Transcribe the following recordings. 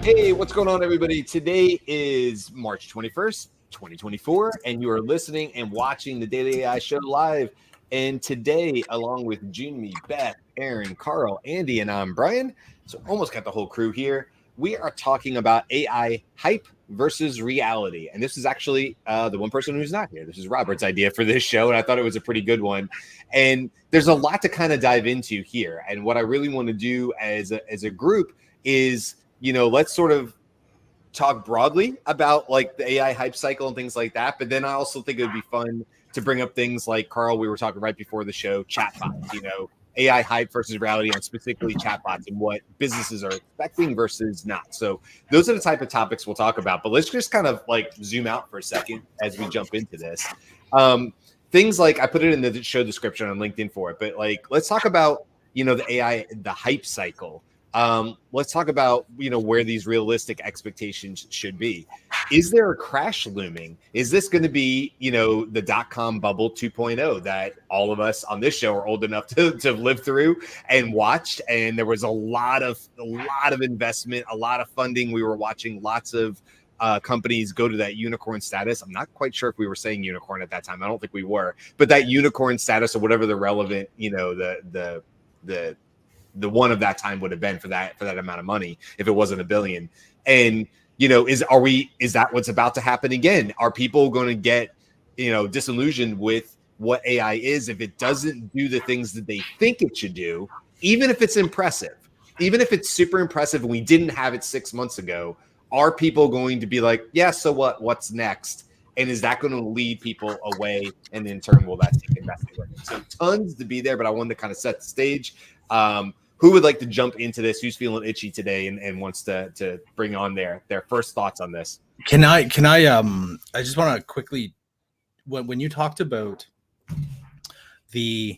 Hey, what's going on, everybody? Today is March 21st, 2024, and you are listening and watching the Daily AI Show live. And today, along with Junmi, Beth, Aaron, Carl, Andy, and I'm Brian, so almost got the whole crew here, we are talking about AI hype versus reality. And this is actually the one person who's not here. This is Robert's idea for this show, and I thought it was a pretty good one. And there's a lot to kind of dive into here. And what I really want to do as a group is, let's sort of talk broadly about like the AI hype cycle and things like that. But then I also think it would be fun to bring up things like, Carl, we were talking right before the show, chatbots, AI hype versus reality on specifically chatbots and what businesses are expecting versus not. So those are the type of topics we'll talk about. But let's just kind of like zoom out for a second as we jump into this. Things like, I put it in the show description on LinkedIn for it, but like, let's talk about, the AI, the hype cycle. Let's talk about, where these realistic expectations should be. Is there a crash looming? Is this going to be, the dot-com bubble 2.0 that all of us on this show are old enough to live through and watched? And there was a lot of investment, a lot of funding. We were watching lots of companies go to that unicorn status. I'm not quite sure if we were saying unicorn at that time. I don't think we were, but that unicorn status or whatever the relevant, the one of that time would have been for that amount of money if it wasn't $1 billion. And is that what's about to happen again? Are people going to get disillusioned with what AI is if it doesn't do the things that they think it should do, even if it's impressive, even if it's super impressive and we didn't have it 6 months ago? Are people going to be like, yeah, so what's next? And is that going to lead people away? And in turn, will that take investment? So tons to be there, but I wanted to kind of set the stage. Who would like to jump into this? Who's feeling itchy today and wants to bring on their first thoughts on this? Can I just want to quickly, when you talked about the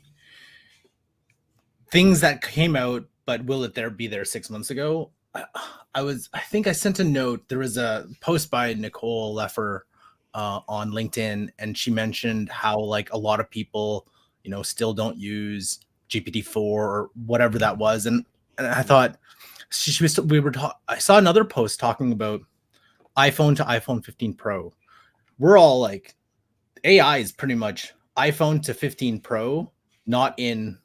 things that came out, but will it be there 6 months ago? I think I sent a note. There was a post by Nicole Leffer on LinkedIn, and she mentioned how like a lot of people, still don't use GPT-4 or whatever that was, and I thought I saw another post talking about iPhone to iPhone 15 Pro. We're all like, AI is pretty much iPhone to 15 Pro, not in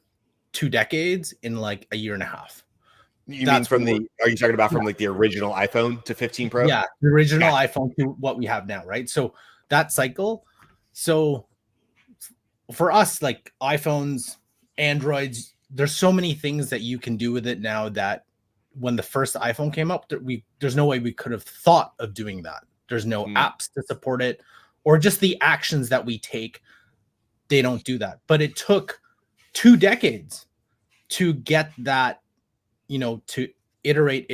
2 decades, in like a year and a half. Are you talking about from like the original iPhone to 15 Pro? Yeah, the original iPhone to what we have now, right? So that cycle. So for us, like iPhones, Androids, there's so many things that you can do with it now that when the first iPhone came up, there's no way we could have thought of doing that. There's no apps to support it, or just the actions that we take. They don't do that. But it took 2 decades to get that, to iterate.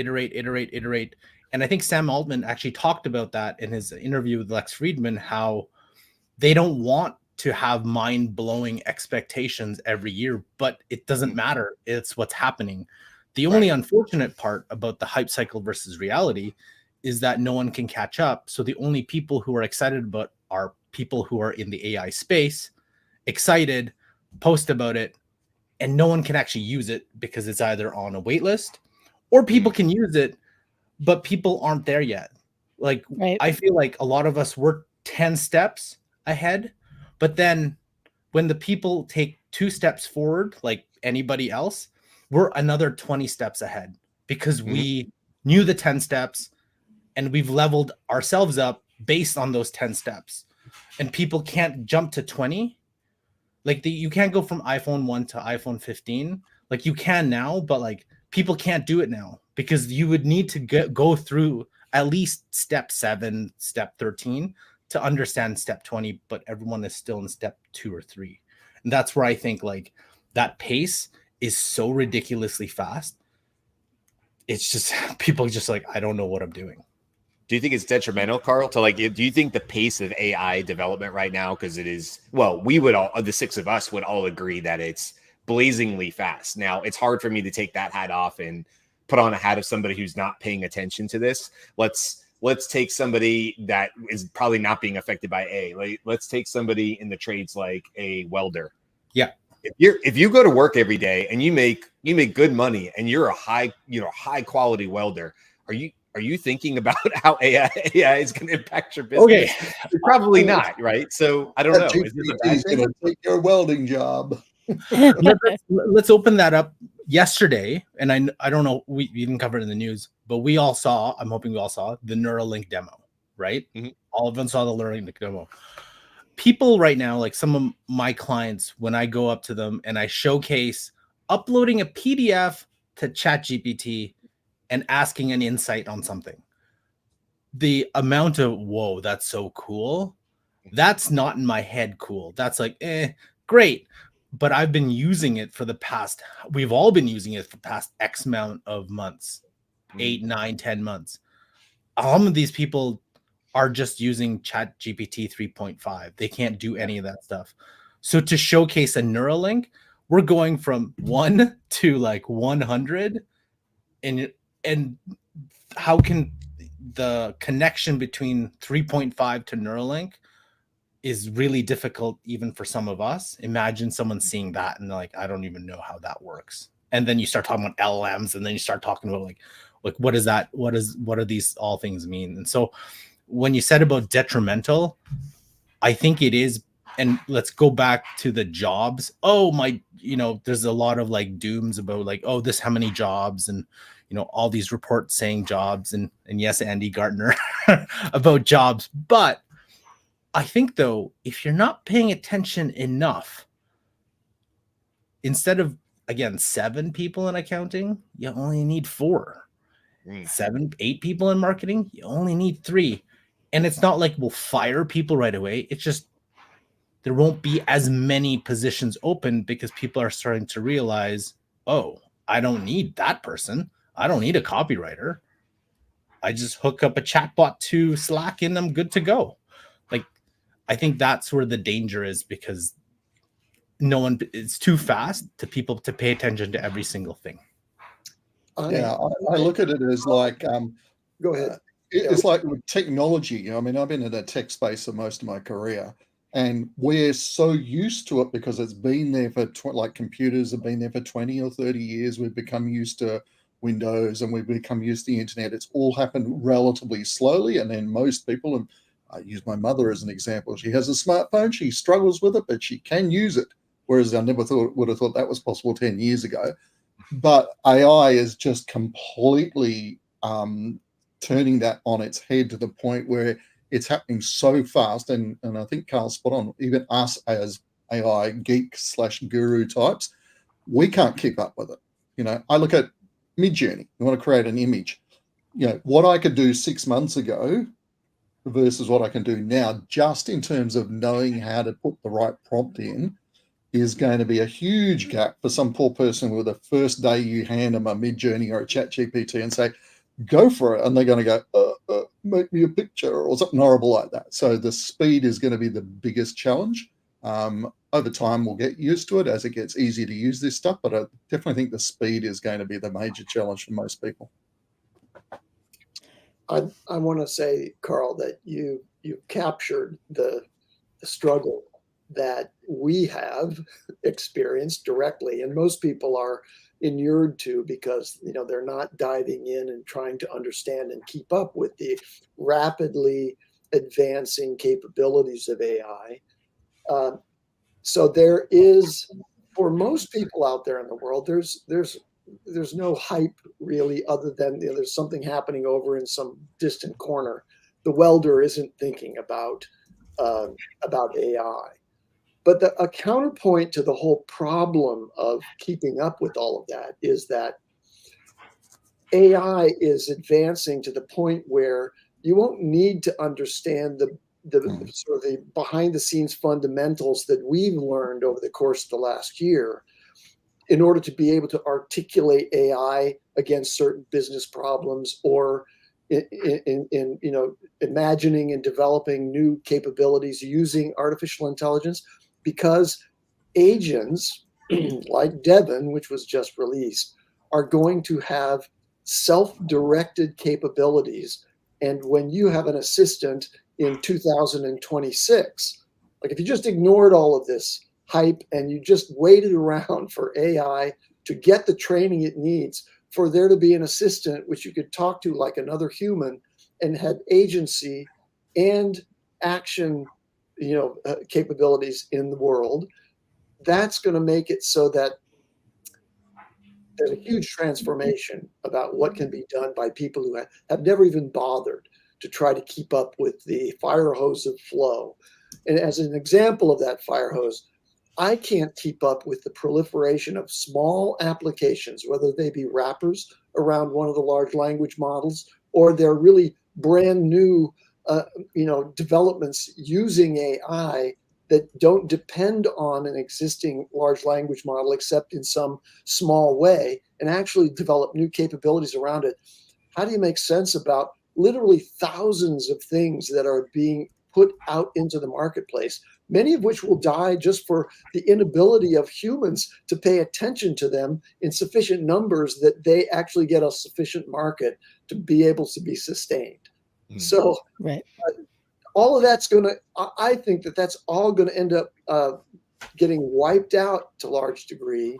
And I think Sam Altman actually talked about that in his interview with Lex Friedman, how they don't want to have mind-blowing expectations every year, but it doesn't matter. It's what's happening. The only unfortunate part about the hype cycle versus reality is that no one can catch up. So the only people who are excited about are people who are in the AI space, excited, post about it, and no one can actually use it because it's either on a wait list or people can use it, but people aren't there yet. Like, I feel like a lot of us were 10 steps ahead. But then when the people take 2 steps forward, like anybody else, we're another 20 steps ahead because we knew the 10 steps and we've leveled ourselves up based on those 10 steps. And people can't jump to 20. Like you can't go from iPhone 1 to iPhone 15. Like you can now, but like people can't do it now because you would need to go through at least step 7, step 13 to understand step 20, but everyone is still in step 2 or 3. And that's where I think like that pace is so ridiculously fast. It's just people just like, I don't know what I'm doing. Do you think it's detrimental, Carl, to like, do you think the pace of AI development right now, because it is, well, we would all, the 6 of us would all agree that it's blazingly fast. Now it's hard for me to take that hat off and put on a hat of somebody who's not paying attention to this. Let's take somebody that is probably not being affected by AI. Like, let's take somebody in the trades like a welder. Yeah. If you go to work every day and you make good money and you're a high quality welder, are you Are you thinking about how AI is going to impact your business? Okay. Probably not, right? So I don't know. Is this a bad thing? Going to take your welding job. Let's open that up. Yesterday, and I don't know, we didn't cover it in the news, but we all saw, I'm hoping we all saw the Neuralink demo, right? Mhm. All of them saw the Neuralink demo. People right now, like some of my clients, when I go up to them and I showcase uploading a PDF to ChatGPT and asking an insight on something, the amount of, whoa, that's so cool. That's not in my head cool. That's like, great. But I've been using it for the past, we've all been using it for the past X amount of months, 8, 9, 10 months. All of these people are just using Chat GPT 3.5. They can't do any of that stuff. So to showcase a Neuralink, we're going from 1 to like 100. And how can the connection between 3.5 to Neuralink is really difficult even for some of us. Imagine someone seeing that and they're like, I don't even know how that works. And then you start talking about LLMs, and then you start talking about like what is that? What do these all things mean? And so when you said about detrimental, I think it is. And let's go back to the jobs. Oh my, there's a lot of like dooms about like, oh, this how many jobs, and all these reports saying jobs, and yes, Andy Gartner about jobs. But I think though, if you're not paying attention enough, instead of, again, 7 people in accounting, you only need 4. 7, 8 people in marketing, you only need 3. And it's not like we'll fire people right away. It's just there won't be as many positions open because people are starting to realize, oh, I don't need that person. I don't need a copywriter. I just hook up a chatbot to Slack and I'm good to go. Like, I think that's where the danger is, because it's too fast to people to pay attention to every single thing. Yeah, I look at it as like, go ahead. It's like with technology. I mean, I've been in the tech space for most of my career, and we're so used to it because it's been there for like computers have been there for 20 or 30 years. We've become used to Windows and we've become used to the internet. It's all happened relatively slowly, and then most people, and I use my mother as an example. She has a smartphone. She struggles with it, but she can use it. Whereas I never would have thought that was possible 10 years ago. But AI is just completely turning that on its head to the point where it's happening so fast. And I think Carl's spot on. Even us as AI geek/guru types, we can't keep up with it. I look at Midjourney. You want to create an image. What I could do 6 months ago versus what I can do now, just in terms of knowing how to put the right prompt in, is going to be a huge gap for some poor person with the first day you hand them a Midjourney or a Chat GPT and say, go for it. And they're going to go, make me a picture or something horrible like that. So the speed is going to be the biggest challenge. Over time, we'll get used to it as it gets easier to use this stuff. But I definitely think the speed is going to be the major challenge for most people. I want to say, Carl, that you captured the struggle that we have experienced directly, and most people are inured to, because they're not diving in and trying to understand and keep up with the rapidly advancing capabilities of AI. So there is, for most people out there in the world, there's no hype really, other than there's something happening over in some distant corner. The welder isn't thinking about AI. But a counterpoint to the whole problem of keeping up with all of that is that AI is advancing to the point where you won't need to understand the sort of the behind the scenes fundamentals that we've learned over the course of the last year in order to be able to articulate AI against certain business problems, or in imagining and developing new capabilities using artificial intelligence. Because agents like Devin, which was just released, are going to have self-directed capabilities. And when you have an assistant in 2026, like if you just ignored all of this hype and you just waited around for AI to get the training it needs, for there to be an assistant which you could talk to like another human and had agency and action, capabilities in the world. That's going to make it so that there's a huge transformation about what can be done by people who have never even bothered to try to keep up with the fire hose of flow. And as an example of that fire hose, I can't keep up with the proliferation of small applications, whether they be wrappers around one of the large language models, or they're really brand new, developments using AI that don't depend on an existing large language model, except in some small way, and actually develop new capabilities around it. How do you make sense about literally thousands of things that are being put out into the marketplace, many of which will die just for the inability of humans to pay attention to them in sufficient numbers that they actually get a sufficient market to be able to be sustained? Mm-hmm. So right. All of that's I think that's all going to end up getting wiped out to large degree.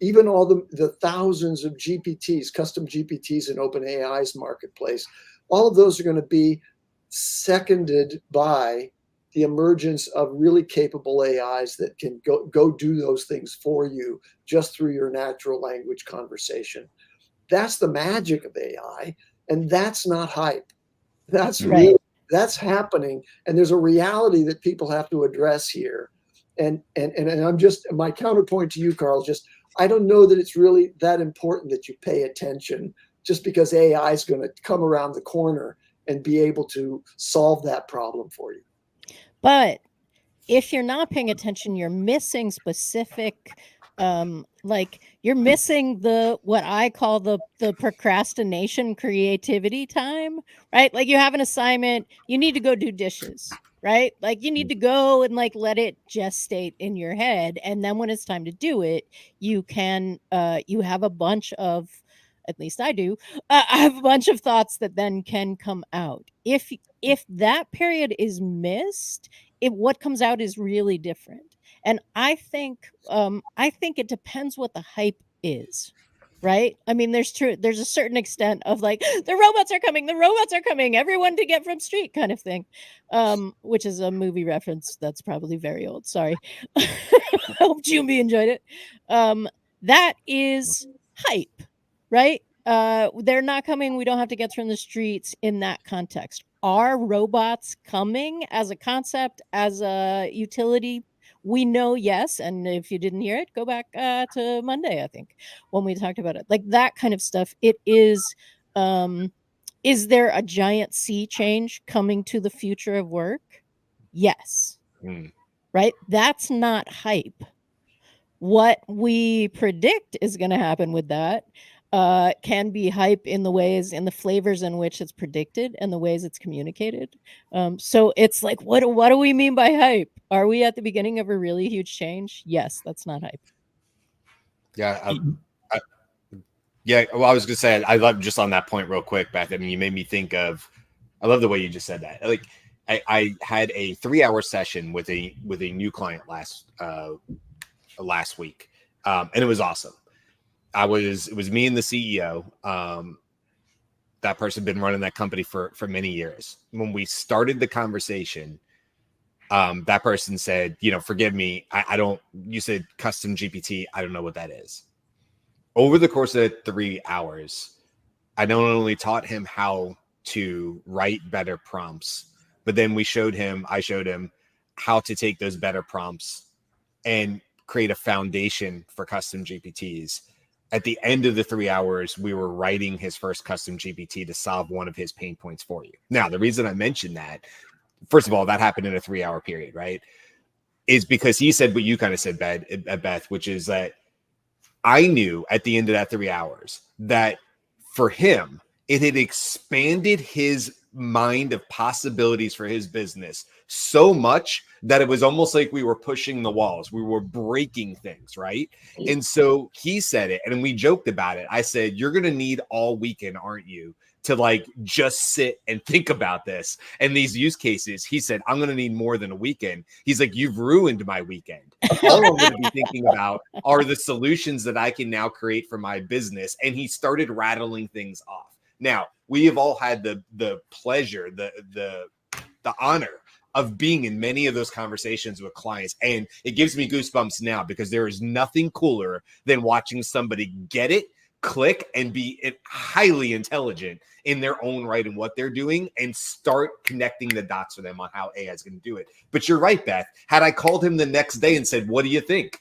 Even all the thousands of GPTs, custom GPTs in OpenAI's marketplace, all of those are going to be seconded by the emergence of really capable AIs that can go do those things for you just through your natural language conversation. That's the magic of AI, and that's not hype. That's right. That's happening, and there's a reality that people have to address here. And I'm just, my counterpoint to you, Carl, just I don't know that it's really that important that you pay attention just because AI is going to come around the corner and be able to solve that problem for you. But if you're not paying attention, you're missing specific, like you're missing what I call the procrastination creativity time, right? Like you have an assignment, you need to go do dishes, right? Like you need to go and like let it gestate in your head. And then when it's time to do it, you can, you have a bunch of, at least I do, I have a bunch of thoughts that then can come out. If that period is missed, what comes out is really different. And I think it depends what the hype is, right? I mean, there's a certain extent of like the robots are coming, everyone to get from street kind of thing, which is a movie reference that's probably very old. Sorry. Hope Jumbi enjoyed it. That is hype, right? They're not coming. We don't have to get from the streets in that context. Are robots coming as a concept, as a utility? We know yes. And if you didn't hear it, go back to Monday, I think, when we talked about it. Like that kind of stuff. It is there a giant sea change coming to the future of work? Yes. Right? That's not hype. What we predict is going to happen with that can be hype in the flavors in which it's predicted and the ways it's communicated. So it's like, what do we mean by hype? Are we at the beginning of a really huge change? Yes, that's not hype. Yeah. Well, I was going to say, I love just on that point real quick, Beth. I mean, you made me think of, I love the way you just said that. Like I had a 3-hour session with a new client last week. And it was awesome. It was me and the CEO. That person had been running that company for many years. When we started the conversation, that person said, forgive me. You said custom GPT. I don't know what that is. Over the course of 3 hours, I not only taught him how to write better prompts, but then I showed him how to take those better prompts and create a foundation for custom GPTs. At the end of the 3 hours, we were writing his first custom GPT to solve one of his pain points for you. Now, the reason I mentioned that, first of all, that happened in a 3-hour period, right? Is because he said what you kind of said, Beth, which is that I knew at the end of that 3 hours that for him, it had expanded his mind of possibilities for his business so much that it was almost like we were pushing the walls. We were breaking things, right? And so he said it, and we joked about it. I said, "You're going to need all weekend, aren't you, to like just sit and think about this and these use cases?" He said, "I'm going to need more than a weekend." He's like, "You've ruined my weekend. All I'm going to be thinking about are the solutions that I can now create for my business." And he started rattling things off. Now, we have all had the pleasure, the honor of being in many of those conversations with clients. And it gives me goosebumps now, because there is nothing cooler than watching somebody get it, click, and be highly intelligent in their own right in what they're doing, and start connecting the dots for them on how AI is going to do it. But you're right, Beth. Had I called him the next day and said, "What do you think?"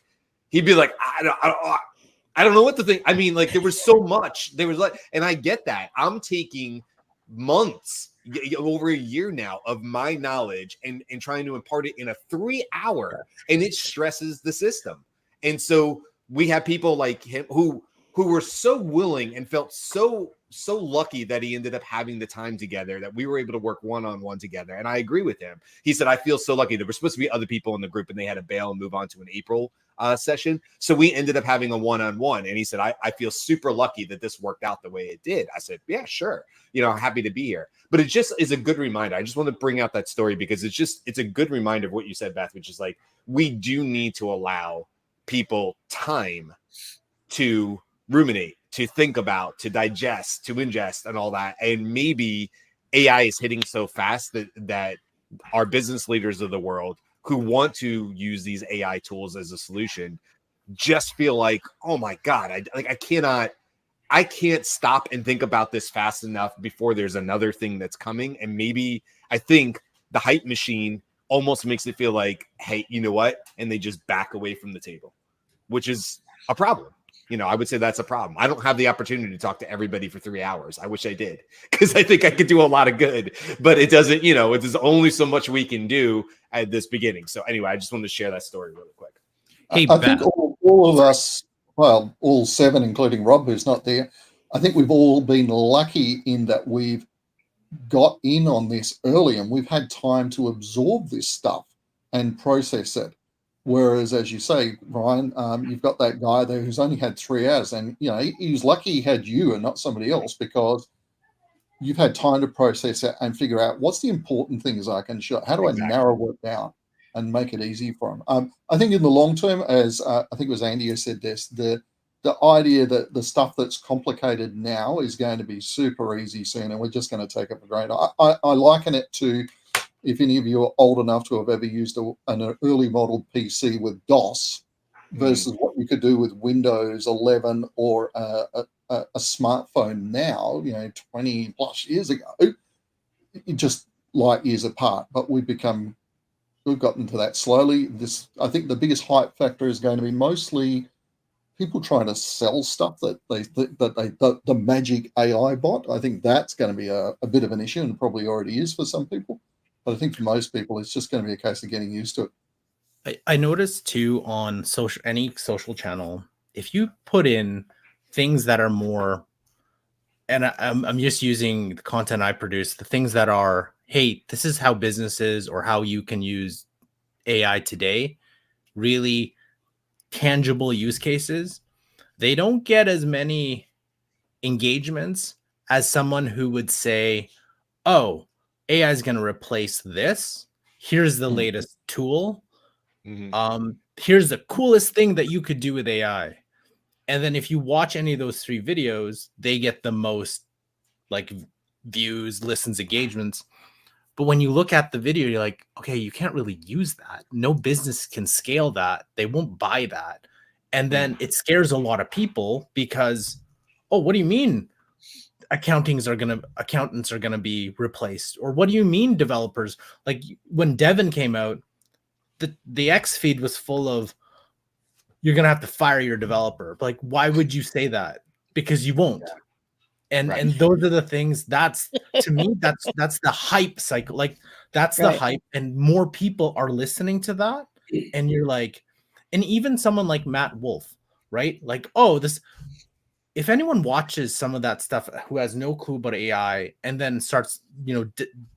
He'd be like, I don't know what to think. I mean, like, there was so much. There was like, and I get that. I'm taking months, over a year now, of my knowledge and trying to impart it in a 3-hour, and it stresses the system. And so we have people like him who were so willing and felt so lucky that he ended up having the time together, that we were able to work one-on-one together. And I agree with him. He said, "I feel so lucky." There were supposed to be other people in the group, and they had to bail and move on to an April session. So we ended up having a one-on-one, and he said, I feel super lucky that this worked out the way it did. I said, "Yeah, sure. Happy to be here." But it just is a good reminder. I just want to bring out that story because it's a good reminder of what you said, Beth, which is like, we do need to allow people time to ruminate, to think about, to digest, to ingest, and all that. And maybe AI is hitting so fast that our business leaders of the world who want to use these AI tools as a solution just feel like, "Oh my God, I can't stop and think about this fast enough before there's another thing that's coming." And maybe I think the hype machine almost makes it feel like, "Hey, you know what?" And they just back away from the table, which is a problem. I would say that's a problem. I don't have the opportunity to talk to everybody for 3 hours. I wish I did, because I think I could do a lot of good, but it doesn't, there's only so much we can do at this beginning. So anyway, I just wanted to share that story really quick. Hey, I think all of us, well, all 7, including Rob, who's not there, I think we've all been lucky in that we've got in on this early, and we've had time to absorb this stuff and process it. Whereas, as you say, Ryan, you've got that guy there who's only had 3 hours, and he's lucky he had you and not somebody else, because you've had time to process it and figure out what's the important things I can show. How do I narrow it down and make it easy for them? I think in the long term, as I think it was Andy who said this, the idea that the stuff that's complicated now is going to be super easy soon, and we're just going to take it for granted. I liken it to, if any of you are old enough to have ever used an early model PC with DOS versus what you could do with Windows 11 or a smartphone now, 20 plus years ago, just light years apart. But we've gotten to that slowly. I think the biggest hype factor is going to be mostly people trying to sell stuff the magic AI bot. I think that's going to be a bit of an issue, and probably already is for some people. But I think for most people, it's just going to be a case of getting used to it. I noticed too, on any social channel, if you put in things that are more, and I'm just using the content I produce, the things that are, hey, this is how business is, or how you can use AI today, really tangible use cases, they don't get as many engagements as someone who would say, "Oh, AI is going to replace this. Here's the latest tool. Here's the coolest thing that you could do with AI." And then if you watch any of those 3 videos, they get the most like views, listens, engagements. But when you look at the video, you're like, okay, you can't really use that. No business can scale that. They won't buy that. And then it scares a lot of people because, oh, what do you mean accountants are gonna be replaced? Or what do you mean developers? Like when Devin came out, the X feed was full of, you're gonna have to fire your developer. Like, why would you say that? Because you won't. And Right. and those are the things, that's, to me, that's the hype cycle. Like that's the hype, and more people are listening to that. And you're like, and even someone like Matt Wolf, right? Like, oh, this, if anyone watches some of that stuff who has no clue about AI and then starts,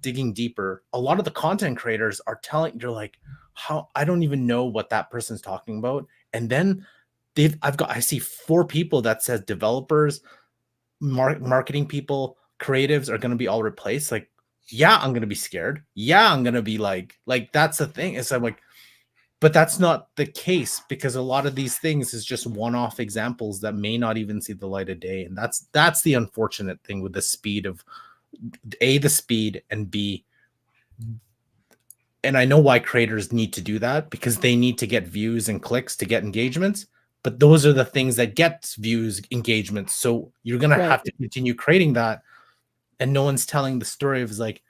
digging deeper, a lot of the content creators are telling, you're like, how I don't even know what that person's talking about. And then I see 4 people that says developers, marketing people, creatives are going to be all replaced. Like, yeah, I'm going to be scared. Yeah, I'm going to be like that's the thing. It's like, but that's not the case, because a lot of these things is just one-off examples that may not even see the light of day. And that's the unfortunate thing with the speed of the speed, and B, and I know why creators need to do that, because they need to get views and clicks to get engagements. But those are the things that get views, engagements. So you're going to have to continue creating that. And no one's telling the story of like,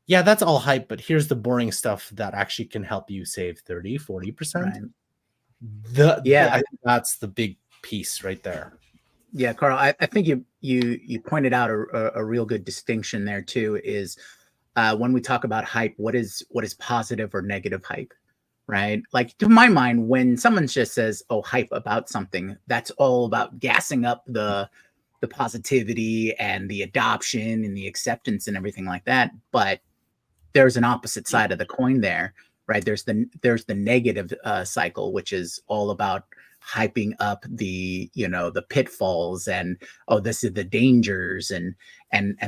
yeah, that's all hype, but here's the boring stuff that actually can help you save 30, 40%. Right. I think that's the big piece right there. Yeah, Carl, I think you pointed out a real good distinction there too, is when we talk about hype, what is positive or negative hype, right? Like, to my mind, when someone just says, oh, hype about something, that's all about gassing up the positivity and the adoption and the acceptance and everything like that. But there's an opposite side of the coin there, right? There's the negative cycle, which is all about hyping up the pitfalls and, oh, this is the dangers and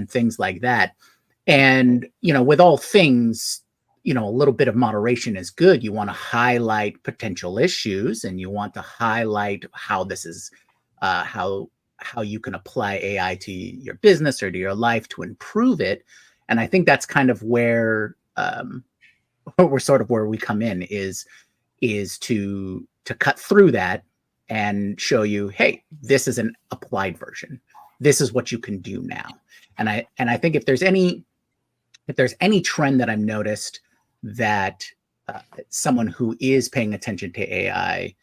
things like that. And, with all things, a little bit of moderation is good. You want to highlight potential issues, and you want to highlight how this is, how you can apply AI to your business or to your life to improve it. And I think that's kind of where where we come in, is to cut through that and show you, hey, this is an applied version. This is what you can do now. And I think if there's any trend that I've noticed that someone who is paying attention to AI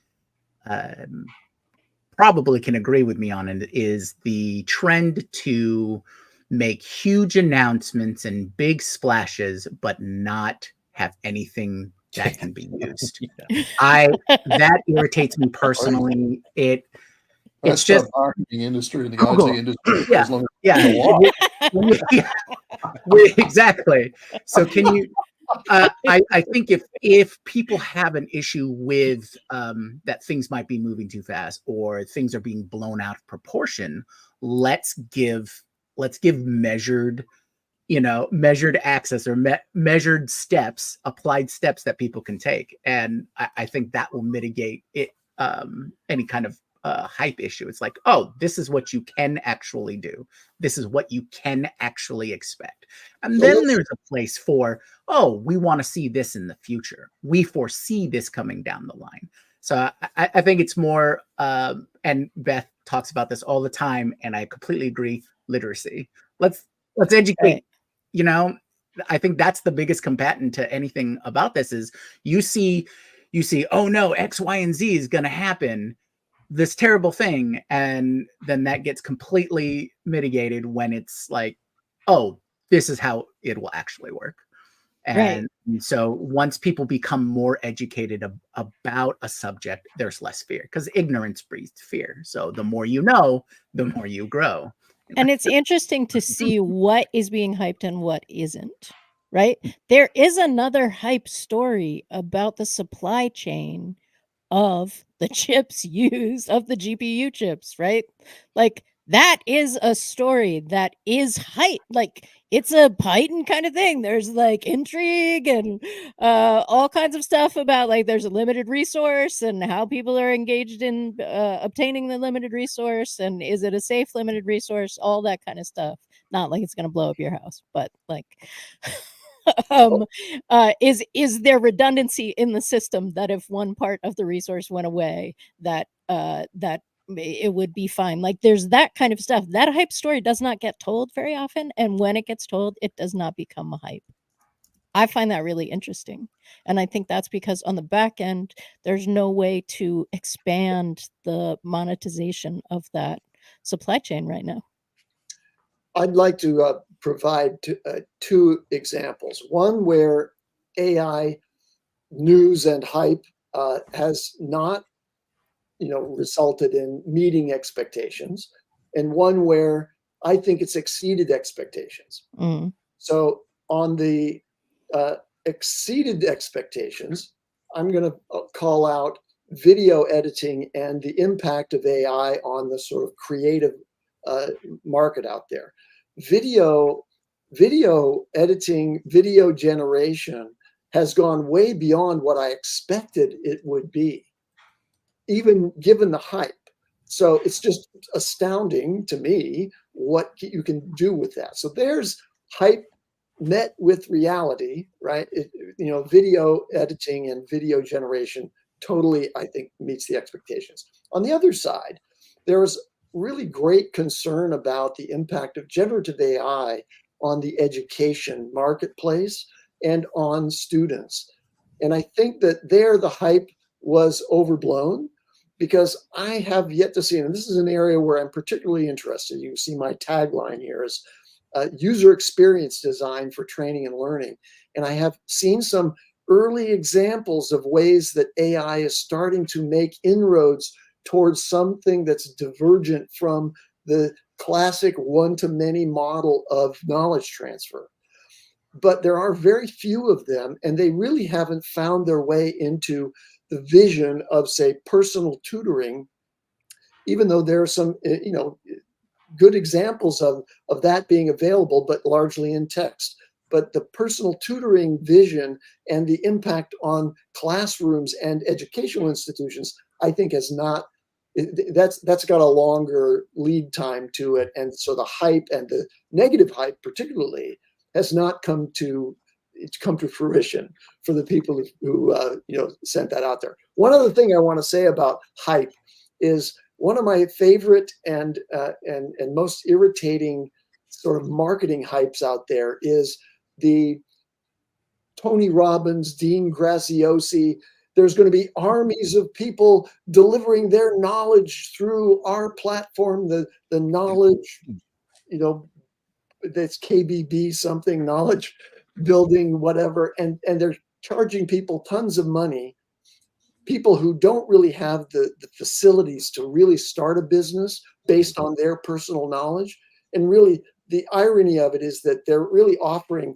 probably can agree with me on it, is the trend to make huge announcements and big splashes, but not have anything that can be used. That irritates me personally. It's just marketing industry and the IT industry. Yeah, as long as exactly. So can you? I think if people have an issue with that things might be moving too fast or things are being blown out of proportion, let's give measured access or measured steps, applied steps that people can take. And I think that will mitigate it, any kind of hype issue. It's like, oh, this is what you can actually do. This is what you can actually expect. And then there's a place for, oh, we want to see this in the future. We foresee this coming down the line. So I think it's more, and Beth talks about this all the time, and I completely agree, literacy. Let's educate. Right. I think that's the biggest combatant to anything about this is you see, oh no, X, Y, and Z is going to happen, this terrible thing. And then that gets completely mitigated when it's like, oh, this is how it will actually work. And so once people become more educated about a subject, there's less fear, because ignorance breeds fear. So the more you know, the more you grow. And it's interesting to see what is being hyped and what isn't, right? There is another hype story about the supply chain of the chips used, of the GPU chips, right? Like, that is a story that is hype. Like, it's a Python kind of thing. There's like intrigue and all kinds of stuff about, like, there's a limited resource and how people are engaged in obtaining the limited resource, and is it a safe limited resource, all that kind of stuff. Not like it's going to blow up your house, but like is there redundancy in the system that if one part of the resource went away, that it would be fine. Like, there's that kind of stuff. That hype story does not get told very often, and when it gets told, it does not become a hype. I find that really interesting, and I think that's because on the back end, there's no way to expand the monetization of that supply chain right now. I'd like to provide two examples. One where AI news and hype has not, resulted in meeting expectations, and one where I think it's exceeded expectations. So on the exceeded expectations, I'm going to call out video editing and the impact of AI on the sort of creative market out there. Video editing, video generation has gone way beyond what I expected it would be, even given the hype. So it's just astounding to me what you can do with that. So there's hype met with reality, right? Video editing and video generation totally, I think, meets the expectations. On the other side, there's really great concern about the impact of generative AI on the education marketplace and on students. And I think that there the hype was overblown, because I have yet to see, and this is an area where I'm particularly interested. You see my tagline here is user experience design for training and learning. And I have seen some early examples of ways that AI is starting to make inroads towards something that's divergent from the classic one-to-many model of knowledge transfer. But there are very few of them, and they really haven't found their way into the vision of, say, personal tutoring, even though there are some, good examples of that being available, but largely in text. But the personal tutoring vision and the impact on classrooms and educational institutions, I think has not, that's got a longer lead time to it. And so the hype, and the negative hype particularly, has not come to fruition for the people who sent that out there. One other thing I want to say about hype is one of my favorite and most irritating sort of marketing hypes out there is the Tony Robbins, Dean Graziosi. There's going to be armies of people delivering their knowledge through our platform, the knowledge, that's KBB something, knowledge building, whatever, and they're charging people tons of money, people who don't really have the facilities to really start a business based on their personal knowledge. And really, the irony of it is that they're really offering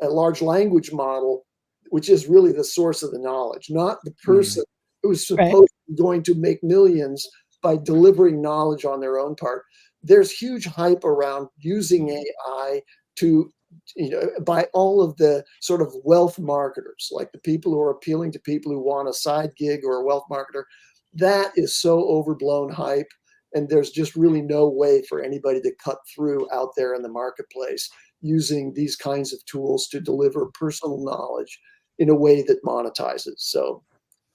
a large language model, which is really the source of the knowledge, not the person who's supposed to be going to make millions by delivering knowledge on their own part. There's huge hype around using AI to, by all of the sort of wealth marketers, like the people who are appealing to people who want a side gig or a wealth marketer. That is so overblown hype. And there's just really no way for anybody to cut through out there in the marketplace using these kinds of tools to deliver personal knowledge in a way that monetizes. So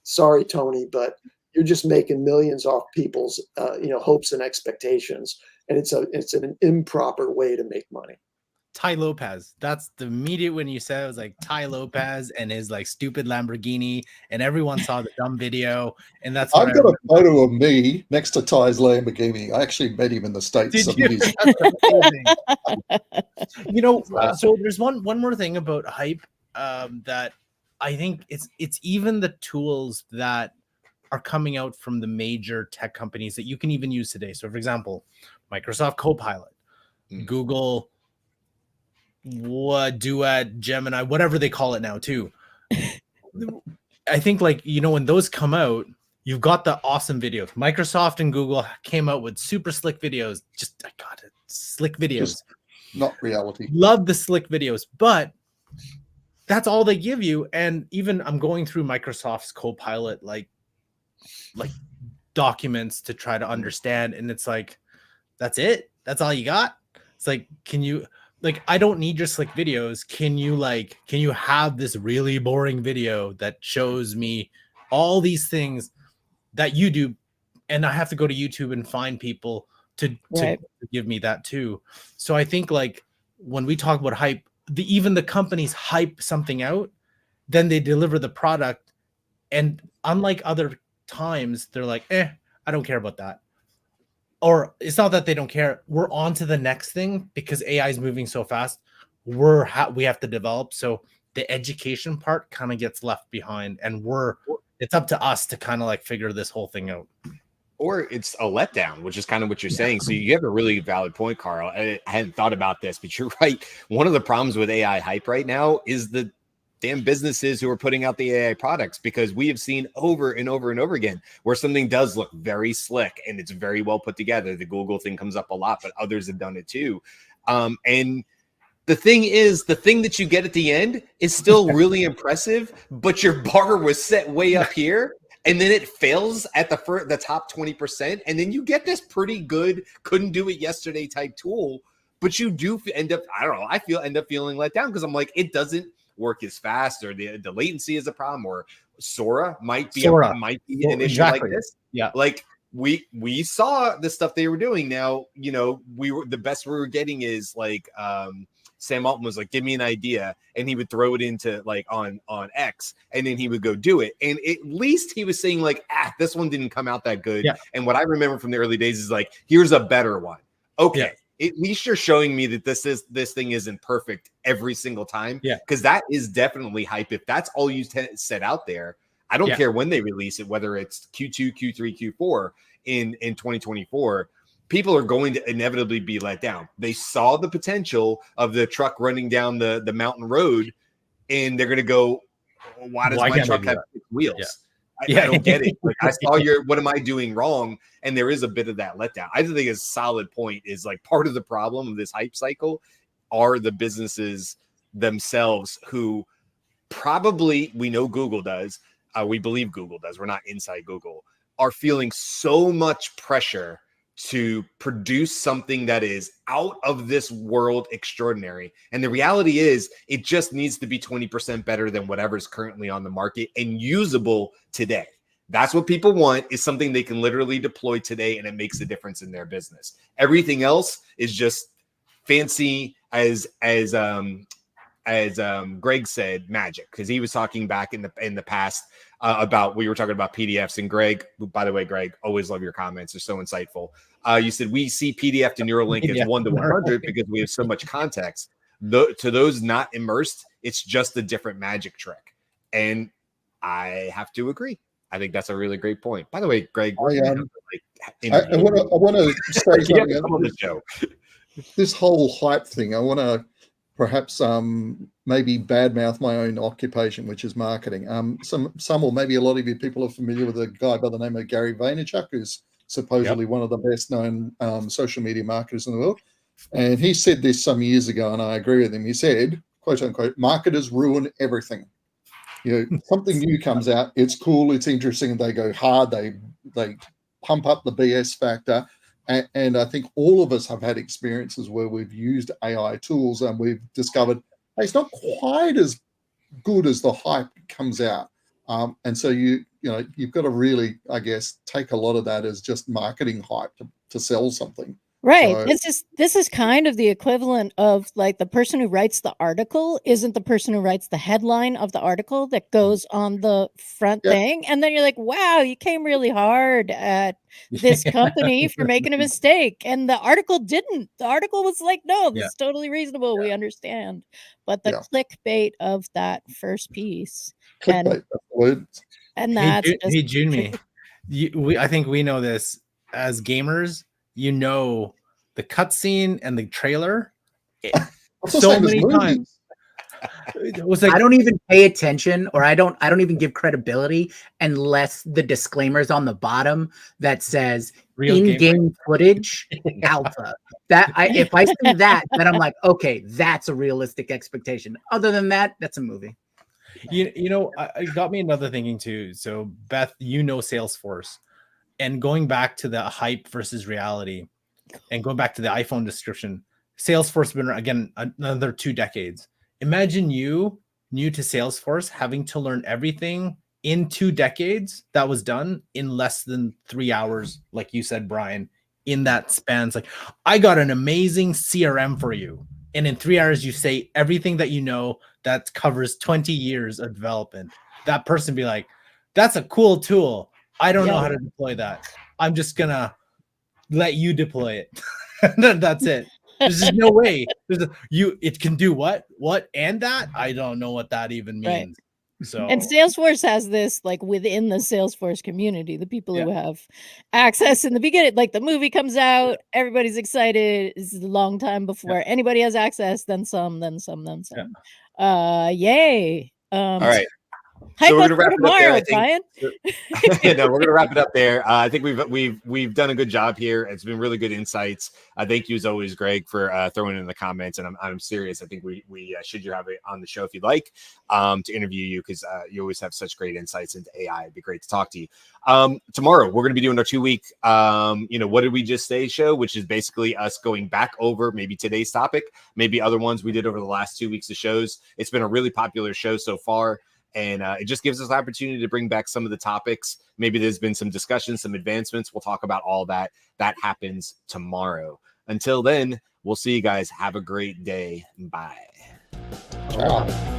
sorry, Tony, but you're just making millions off people's hopes and expectations. And it's an improper way to make money. Ty Lopez. That's the immediate when you said it was like Ty Lopez and his like stupid Lamborghini, and everyone saw the dumb video. And that's I've got a photo of me next to Ty's Lamborghini. I actually met him in the States. Did you? So there's one more thing about hype that I think it's even the tools that are coming out from the major tech companies that you can even use today. So for example, Microsoft Copilot, Google Duet, Gemini, whatever they call it now too. I think when those come out, you've got the awesome videos. Microsoft and Google came out with super slick videos. Slick videos. Just not reality. Love the slick videos, but that's all they give you. And even I'm going through Microsoft's Copilot like documents to try to understand, and it's like, that's it? That's all you got? It's like, can you I don't need your slick videos. Can you have this really boring video that shows me all these things that you do, and I have to go to YouTube and find people to give me that too. So I think when we talk about hype, even the companies hype something out, then they deliver the product, and unlike other times, they're like, I don't care about that. Or it's not that they don't care. We're on to the next thing because AI is moving so fast. We have to develop. So the education part kind of gets left behind, and it's up to us to kind of figure this whole thing out. Or it's a letdown, which is kind of what you're saying. So you have a really valid point, Carl. I hadn't thought about this, but you're right. One of the problems with AI hype right now is the damn businesses who are putting out the AI products, because we have seen over and over and over again where something does look very slick and it's very well put together. The Google thing comes up a lot, but others have done it too. And the thing is, the thing that you get at the end is still really impressive, but your bar was set way up here. And then it fails at the top 20%. And then you get this pretty good, couldn't do it yesterday type tool. But you do end up, I don't know, end up feeling let down because I'm like, it doesn't work as fast, or the latency is a problem, or Sora might be an issue like this. Yeah. Like we saw the stuff they were doing. Now, you know, the best we were getting is like Sam Altman was like, give me an idea, and he would throw it into like on X, and then he would go do it. And at least he was saying like, this one didn't come out that good. Yeah. And what I remember from the early days is like, here's a better one. Okay. Yeah. At least you're showing me that this thing isn't perfect every single time. Yeah. Because that is definitely hype. If that's all you set out there, I don't care when they release it, whether it's Q2, Q3, Q4 in 2024, people are going to inevitably be let down. They saw the potential of the truck running down the mountain road, and they're going to go, why does my truck have 6 wheels? Yeah. I don't get it. Like, I saw what am I doing wrong? And there is a bit of that letdown. I think a solid point is like part of the problem of this hype cycle are the businesses themselves who probably, we know Google does, we believe Google does, we're not inside Google, are feeling so much pressure to produce something that is out of this world extraordinary. And the reality is it just needs to be 20% better than whatever's currently on the market and usable today. That's what people want, is something they can literally deploy today, and it makes a difference in their business. Everything else is just fancy, as Greg said, magic, because he was talking back in the past about, we were talking about PDFs, and Greg, by the way, Greg, always love your comments, they're so insightful. You said we see PDF to Neuralink as 1 to 100 because we have so much context. To those not immersed, it's just a different magic trick, and I have to agree. I think that's a really great point. By the way, Greg, I want to say something on the show. This whole hype thing, I want to perhaps maybe badmouth my own occupation, which is marketing. Some or maybe a lot of you people are familiar with a guy by the name of Gary Vaynerchuk, who's supposedly one of the best known social media marketers in the world. And he said this some years ago, and I agree with him. He said, quote unquote, marketers ruin everything. You know, something new comes out, it's cool, it's interesting, and they go hard, they pump up the BS factor. And I think all of us have had experiences where we've used AI tools and we've discovered, hey, it's not quite as good as the hype comes out. And so you've got to really, I guess, take a lot of that as just marketing hype to sell something. Right. So, this is kind of the equivalent of like the person who writes the article isn't the person who writes the headline of the article that goes on the front thing. And then you're like, wow, you came really hard at this company for making a mistake. And the article didn't. The article was like, no, this is totally reasonable. We understand. But the clickbait of that first piece. Clickbait. And that's hey, Junmi, I think we know this as gamers. You know, the cutscene and the trailer so many times. It was like, I don't even pay attention, or I don't even give credibility unless the disclaimer's on the bottom that says in-game footage alpha. If I see that, then I'm like, okay, that's a realistic expectation. Other than that, that's a movie. You know, it got me another thinking too. So Beth, you know Salesforce. And going back to the hype versus reality, and going back to the iPhone description, Salesforce has been, again, another 2 decades. Imagine you, new to Salesforce, having to learn everything in 2 decades that was done in less than 3 hours, like you said, Brian, in that span. It's like, I got an amazing CRM for you. And in 3 hours, you say everything that you know that covers 20 years of development. That person be like, that's a cool tool. I don't know how to deploy that. I'm just gonna let you deploy it. That's it. There's just no way. It can do what, and that. I don't know what that even means. Right. So, and Salesforce has this like within the Salesforce community, the people who have access in the beginning, like the movie comes out, everybody's excited. It's a long time before anybody has access. Then some. Yay! All right. Hi, So we're go gonna wrap it up there, I tomorrow, think. Brian. No, we're gonna wrap it up there. I think we've done a good job here. It's been really good insights. Thank you as always, Greg, for throwing in the comments. And I'm serious. I think we should you have it on the show if you'd like to interview you, because you always have such great insights into AI. It'd be great to talk to you. Tomorrow we're gonna be doing our 2-week what did we just say show, which is basically us going back over maybe today's topic, maybe other ones we did over the last 2 weeks of shows. It's been a really popular show so far. And it just gives us the opportunity to bring back some of the topics. Maybe there's been some discussion, some advancements. We'll talk about all that. That happens tomorrow. Until then, we'll see you guys. Have a great day. Bye. Ciao.